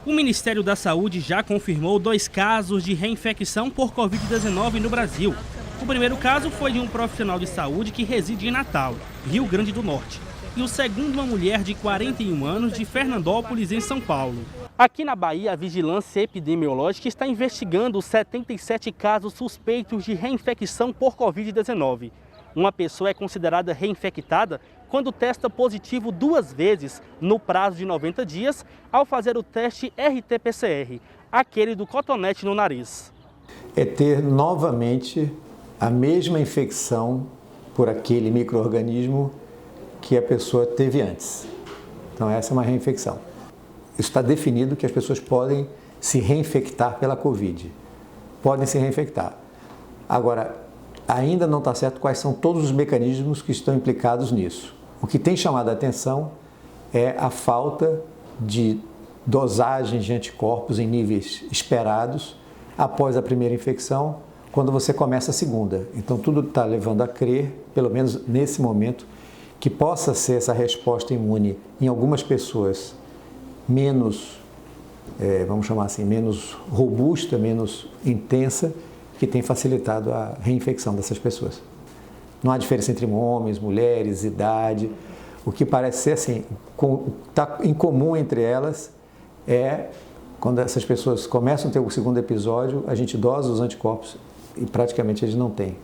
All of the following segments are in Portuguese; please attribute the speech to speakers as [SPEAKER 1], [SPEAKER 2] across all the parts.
[SPEAKER 1] O Ministério da Saúde já confirmou 2 casos de reinfecção por Covid-19 no Brasil. O primeiro caso foi de um profissional de saúde que reside em Natal, Rio Grande do Norte. E o segundo, uma mulher de 41 anos de Fernandópolis, em São Paulo. Aqui na Bahia, a Vigilância Epidemiológica está investigando os 77 casos suspeitos de reinfecção por Covid-19. Uma pessoa é considerada reinfectada quando testa positivo 2 vezes no prazo de 90 dias ao fazer o teste RT-PCR, aquele do cotonete no nariz.
[SPEAKER 2] É ter novamente a mesma infecção por aquele micro-organismo que a pessoa teve antes. Então essa é uma reinfecção. Isso está definido que as pessoas podem se reinfectar pela Covid. Podem se reinfectar. Agora, ainda não está certo quais são todos os mecanismos que estão implicados nisso. O que tem chamado a atenção é a falta de dosagens de anticorpos em níveis esperados após a primeira infecção, quando você começa a segunda. Então, tudo está levando a crer, pelo menos nesse momento, que possa ser essa resposta imune em algumas pessoas menos, vamos chamar assim, menos robusta, menos intensa, que tem facilitado a reinfecção dessas pessoas. Não há diferença entre homens, mulheres, idade. O que parece ser assim, está em comum entre elas é quando essas pessoas começam a ter o segundo episódio, a gente dosa os anticorpos e praticamente eles não têm.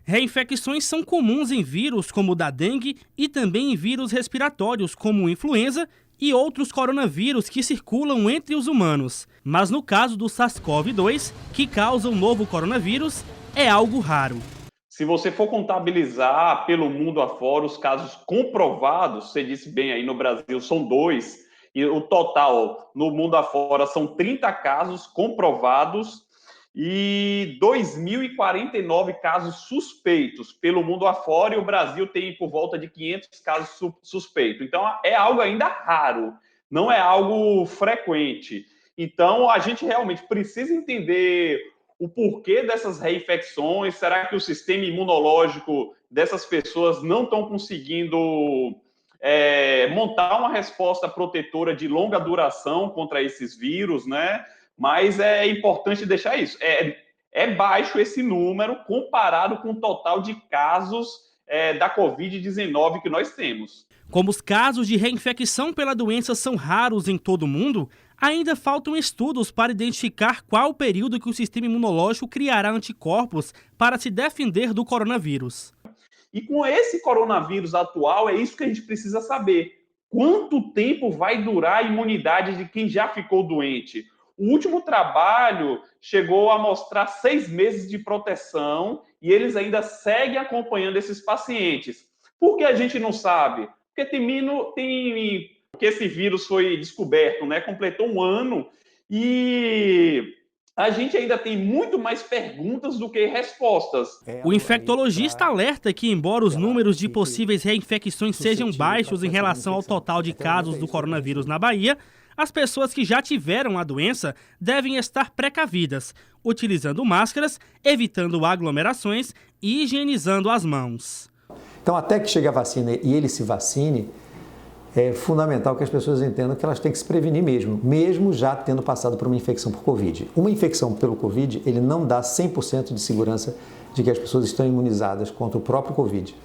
[SPEAKER 1] Reinfecções são comuns em vírus como o da dengue e também em vírus respiratórios como o influenza e outros coronavírus que circulam entre os humanos. Mas no caso do SARS-CoV-2, que causa o novo coronavírus, é algo raro.
[SPEAKER 3] Se você for contabilizar pelo mundo afora os casos comprovados, você disse bem aí, no Brasil são 2, e o total no mundo afora são 30 casos comprovados e 2.049 casos suspeitos pelo mundo afora, e o Brasil tem por volta de 500 casos suspeitos. Então, é algo ainda raro, não é algo frequente. Então, a gente realmente precisa entender o porquê dessas reinfecções. Será que o sistema imunológico dessas pessoas não estão conseguindo montar uma resposta protetora de longa duração contra esses vírus, né? Mas é importante deixar isso. É baixo esse número comparado com o total de casos da Covid-19 que nós temos.
[SPEAKER 1] Como os casos de reinfecção pela doença são raros em todo o mundo, ainda faltam estudos para identificar qual o período que o sistema imunológico criará anticorpos para se defender do coronavírus.
[SPEAKER 3] E com esse coronavírus atual, é isso que a gente precisa saber. Quanto tempo vai durar a imunidade de quem já ficou doente? O último trabalho chegou a mostrar 6 meses de proteção e eles ainda seguem acompanhando esses pacientes. Por que a gente não sabe? Porque que esse vírus foi descoberto, né? Completou 1 ano e a gente ainda tem muito mais perguntas do que respostas.
[SPEAKER 1] O infectologista alerta que, embora os números de possíveis reinfecções sejam baixos em relação ao total de casos do coronavírus na Bahia, as pessoas que já tiveram a doença devem estar precavidas, utilizando máscaras, evitando aglomerações e higienizando as mãos.
[SPEAKER 2] Então, até que chegue a vacina e ele se vacine, é fundamental que as pessoas entendam que elas têm que se prevenir mesmo já tendo passado por uma infecção por Covid. Uma infecção pelo Covid, ele não dá 100% de segurança de que as pessoas estão imunizadas contra o próprio Covid.